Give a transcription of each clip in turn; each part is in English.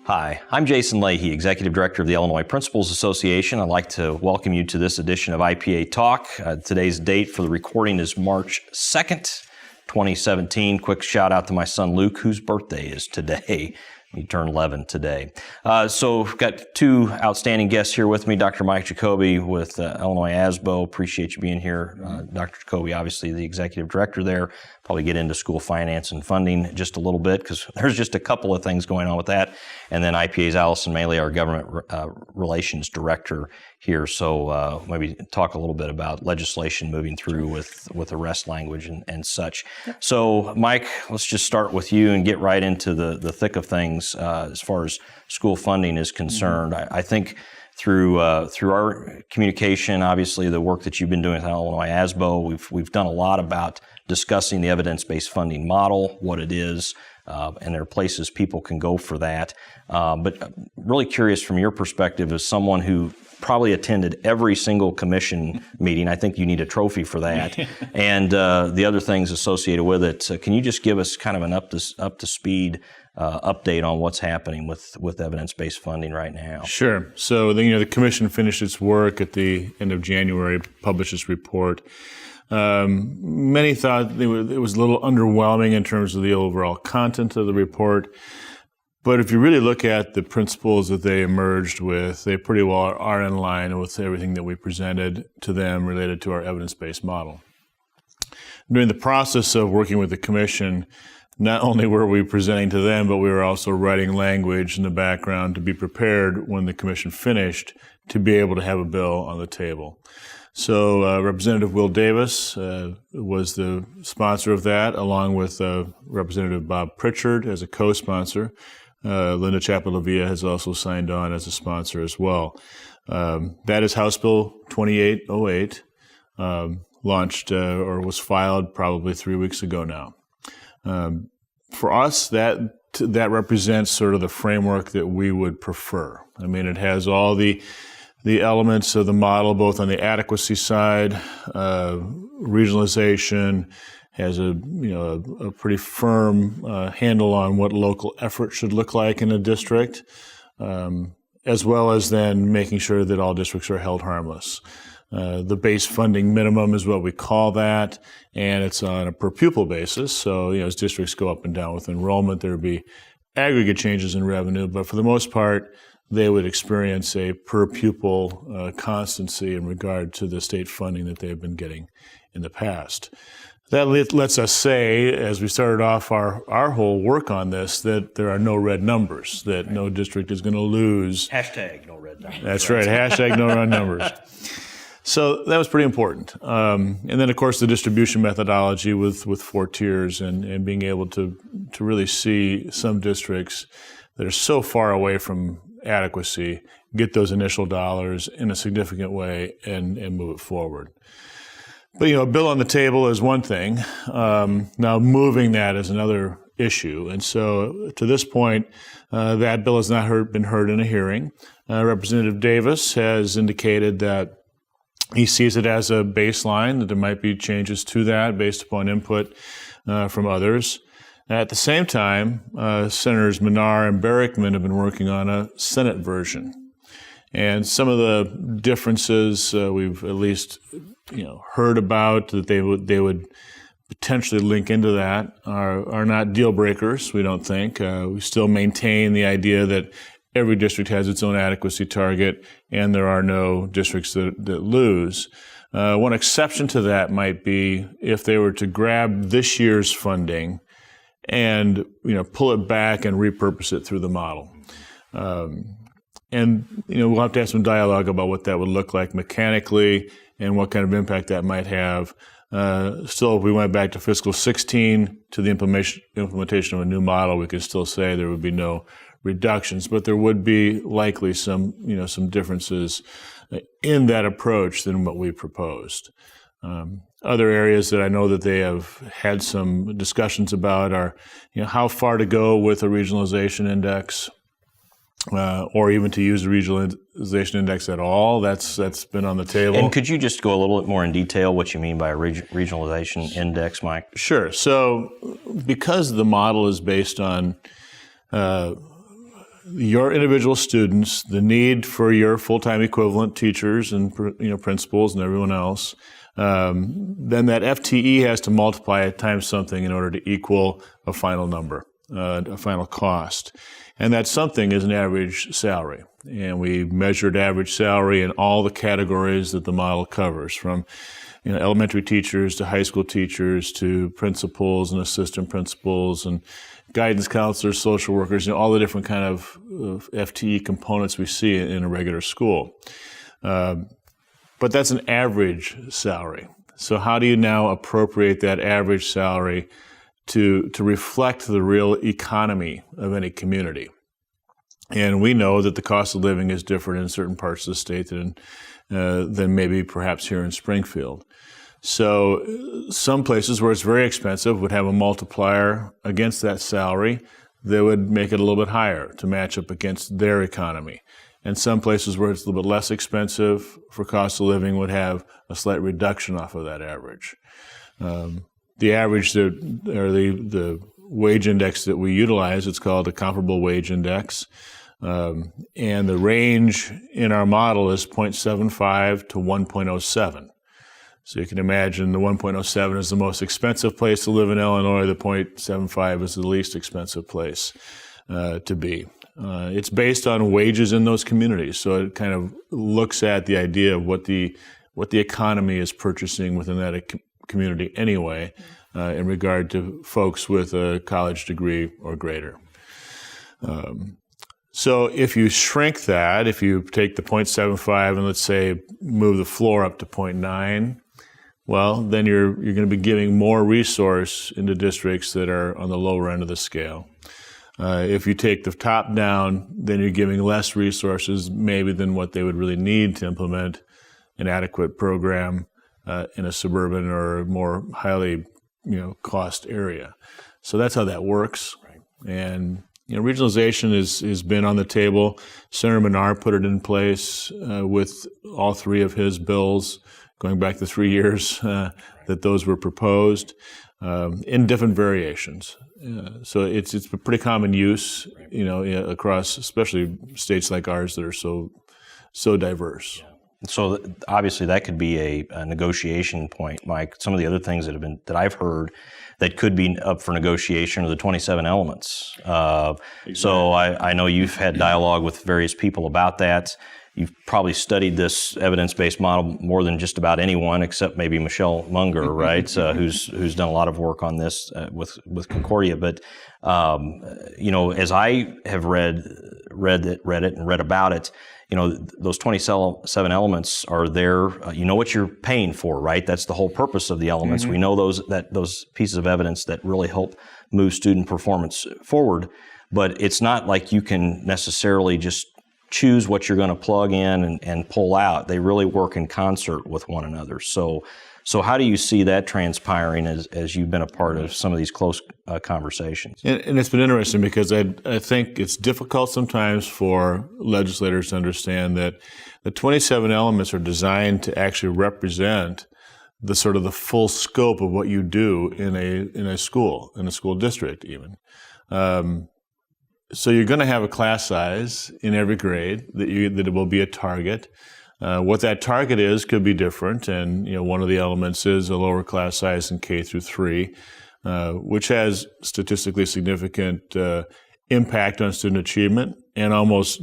Hi, I'm Jason Leahy, Executive Director of the Illinois Principals Association. I'd like to welcome you to this edition of IPA Talk. Today's date for the recording is March 2nd, 2017. Quick shout out to my son Luke, whose birthday is today. He turned 11 today. So we've got two outstanding guests here with me. Dr. Mike Jacoby with Illinois ASBO. Appreciate you being here. Dr. Jacoby, obviously the Executive Director there. Probably get into school finance and funding just a little bit because there's just a couple of things going on with that. And then IPA's Allison Maley, our Government Relations Director here. So maybe talk a little bit about legislation moving through with arrest language and such. So Mike, let's just start with you and get right into the thick of things as far as school funding is concerned. I think through our communication, obviously the work that you've been doing with Illinois ASBO, we've done a lot about discussing the evidence-based funding model, what it is, and there are places people can go for that. But really curious from your perspective as someone who probably attended every single commission meeting. I think you need a trophy for that. And the other things associated with it. So can you just give us kind of an up to speed update on what's happening with evidence-based funding right now? Sure. So the commission finished its work at the end of January, published its report. Many thought it was a little underwhelming in terms of the overall content of the report. But if you really look at the principles that they emerged with, they pretty well are in line with everything that we presented to them related to our evidence-based model. During the process of working with the commission, not only were we presenting to them, but we were also writing language in the background to be prepared when the commission finished to be able to have a bill on the table. So Representative Will Davis was the sponsor of that, along with Representative Bob Pritchard as a co-sponsor. Linda Chapalavia has also signed on as a sponsor as well. That is House Bill 2808, launched or was filed probably 3 weeks ago now. For us, that represents sort of the framework that we would prefer. I mean, it has all the elements of the model, both on the adequacy side, regionalization, has a pretty firm handle on what local effort should look like in a district, as well as then making sure that all districts are held harmless. The base funding minimum is what we call that, and it's on a per pupil basis. So, as districts go up and down with enrollment, there would be aggregate changes in revenue, but for the most part, they would experience a per pupil constancy in regard to the state funding that they've been getting in the past. That lets us say, as we started off our whole work on this, that there are no red numbers, that no district is going to lose. Hashtag no red numbers. That's right, hashtag no red numbers. So that was pretty important. And then, of course, the distribution methodology with 4 tiers and being able to really see some districts that are so far away from adequacy get those initial dollars in a significant way and move it forward. But, a bill on the table is one thing. Now moving that is another issue. And so to this point, that bill has not been heard in a hearing. Representative Davis has indicated that he sees it as a baseline, that there might be changes to that based upon input from others. At the same time, Senators Minar and Berickman have been working on a Senate version. And some of the differences we've at least heard about that they would potentially link into that are not deal breakers, we don't think. We still maintain the idea that every district has its own adequacy target and there are no districts that lose. One exception to that might be if they were to grab this year's funding and pull it back and repurpose it through the model. And we'll have to have some dialogue about what that would look like mechanically and what kind of impact that might have. Still, if we went back to fiscal 16 to the implementation of a new model, we could still say there would be no reductions, but there would be likely some differences in that approach than what we proposed. Other areas that I know that they have had some discussions about are, how far to go with a regionalization index, or even to use a regionalization index at all. That's been on the table. And could you just go a little bit more in detail what you mean by a regionalization index, Mike? Sure. So because the model is based on your individual students, the need for your full-time equivalent teachers and principals and everyone else, then that FTE has to multiply it times something in order to equal a final number, a final cost. And that something is an average salary. And we measured average salary in all the categories that the model covers, from elementary teachers to high school teachers to principals and assistant principals and guidance counselors, social workers, all the different kind of FTE components we see in a regular school. But that's an average salary. So how do you now appropriate that average salary to reflect the real economy of any community? And we know that the cost of living is different in certain parts of the state than maybe perhaps here in Springfield. So some places where it's very expensive would have a multiplier against that salary that would make it a little bit higher to match up against their economy. And some places where it's a little bit less expensive for cost of living would have a slight reduction off of that average. The average, or the wage index that we utilize, it's called a comparable wage index. And the range in our model is 0.75 to 1.07. So you can imagine the 1.07 is the most expensive place to live in Illinois. The 0.75 is the least expensive place to be. It's based on wages in those communities. So it kind of looks at the idea of what the economy is purchasing within that community anyway, in regard to folks with a college degree or greater. So if you shrink that, if you take the 0.75 and let's say move the floor up to 0.9, well, then you're going to be giving more resource into districts that are on the lower end of the scale. If you take the top down, then you're giving less resources maybe than what they would really need to implement an adequate program in a suburban or more highly cost area. So that's how that works. Right. And regionalization has been on the table. Senator Menard put it in place with all three of his bills, going back to 3 years that those were proposed in different variations. So it's a pretty common use, across especially states like ours that are so diverse. Yeah. So obviously that could be a negotiation point, Mike. Some of the other things that I've heard that could be up for negotiation are the 27 elements. Exactly. So I know you've had dialogue with various people about that. You've probably studied this evidence-based model more than just about anyone, except maybe Michelle Munger, right? Who's done a lot of work on this with Concordia. But as I have read it and read about it, those 27 elements are there. You know what you're paying for, right? That's the whole purpose of the elements. Mm-hmm. We know those pieces of evidence that really help move student performance forward. But it's not like you can necessarily just choose what you're going to plug in and pull out. They really work in concert with one another. So how do you see that transpiring as you've been a part of some of these close conversations? And it's been interesting because I think it's difficult sometimes for legislators to understand that the 27 elements are designed to actually represent the sort of the full scope of what you do in a school district even. So you're going to have a class size in every grade that it will be a target. What that target is could be different, and one of the elements is a lower class size in K through 3, which has statistically significant impact on student achievement, and almost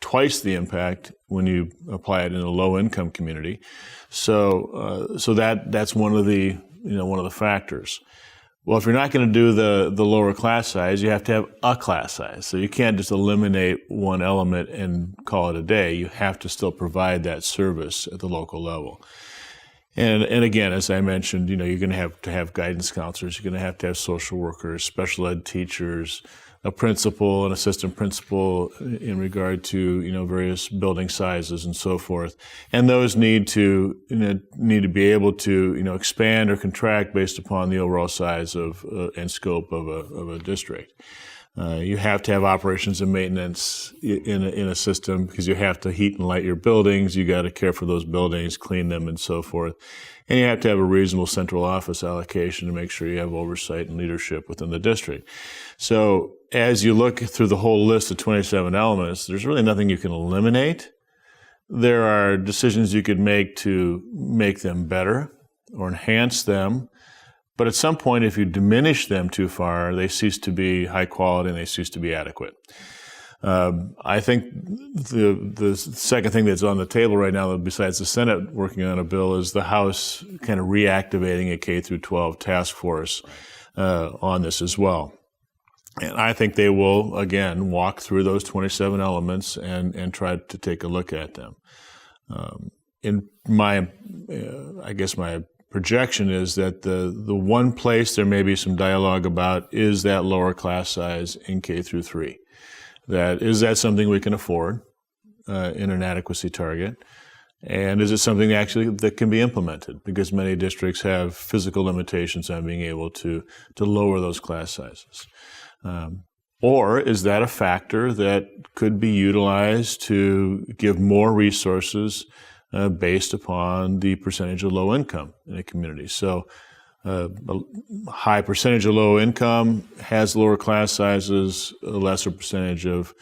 twice the impact when you apply it in a low income community. So that's one of the factors. Well, if you're not going to do the lower class size, you have to have a class size. So you can't just eliminate one element and call it a day. You have to still provide that service at the local level. And again, as I mentioned, you're going to have guidance counselors. You're going to have social workers, special ed teachers, a principal, an assistant principal in regard to various building sizes and so forth. And those need to be able to expand or contract based upon the overall size of and scope of a district. You have to have operations and maintenance in a system because you have to heat and light your buildings. You got to care for those buildings, clean them, and so forth. And you have to have a reasonable central office allocation to make sure you have oversight and leadership within the district. So as you look through the whole list of 27 elements, there's really nothing you can eliminate. There are decisions you could make to make them better or enhance them. But at some point, if you diminish them too far, they cease to be high quality and they cease to be adequate. I think the second thing that's on the table right now, besides the Senate working on a bill, is the House kind of reactivating a K through 12 task force on this as well. And I think they will, again, walk through those 27 elements and try to take a look at them. In my, I guess my projection is that the one place there may be some dialogue about is that lower class size in K through 3. Is that something we can afford in an adequacy target? And is it something actually that can be implemented? Because many districts have physical limitations on being able to lower those class sizes. Or is that a factor that could be utilized to give more resources based upon the percentage of low income in a community? So a high percentage of low income has lower class sizes, a lesser percentage of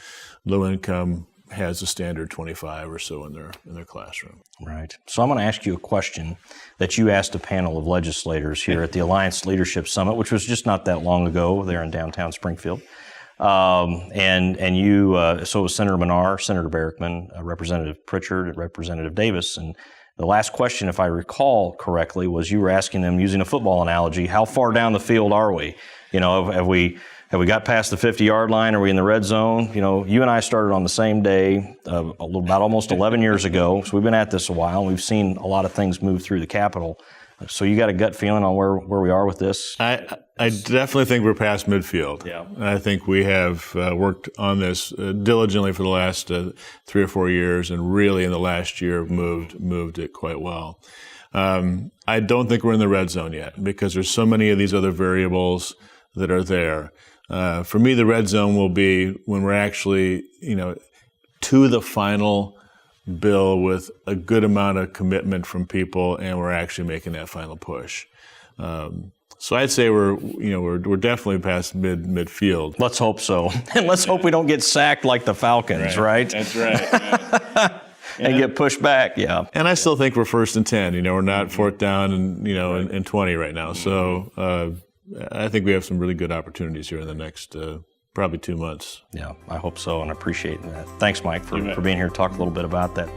low income has a standard 25 or so in their classroom. Right. So I'm going to ask you a question that you asked a panel of legislators here at the Alliance Leadership Summit, which was just not that long ago there in downtown Springfield. And you, so it was Senator Menard, Senator Barrickman, Representative Pritchard, and Representative Davis. And the last question, if I recall correctly, was you were asking them, using a football analogy, how far down the field are we? You know, have we got past the 50-yard line? Are we in the red zone? You know, you and I started on the same day about almost 11 years ago. So we've been at this a while, and we've seen a lot of things move through the Capitol. So you got a gut feeling on where we are with this? I definitely think we're past midfield. Yeah. I think we have worked on this diligently for the last 3 or 4 years, and really in the last year moved it quite well. I don't think we're in the red zone yet because there's so many of these other variables that are there. For me, the red zone will be when we're actually, to the final bill with a good amount of commitment from people, and we're actually making that final push. So I'd say we're definitely past midfield. Let's hope so, and let's hope we don't get sacked like the Falcons, right? That's right. And get pushed back, yeah. And I still think we're 1st and 10. We're not 4th down and and 20 right now. So I think we have some really good opportunities here in the next probably 2 months. Yeah, I hope so, and I appreciate that. Thanks, Mike, for being here to talk a little bit about that.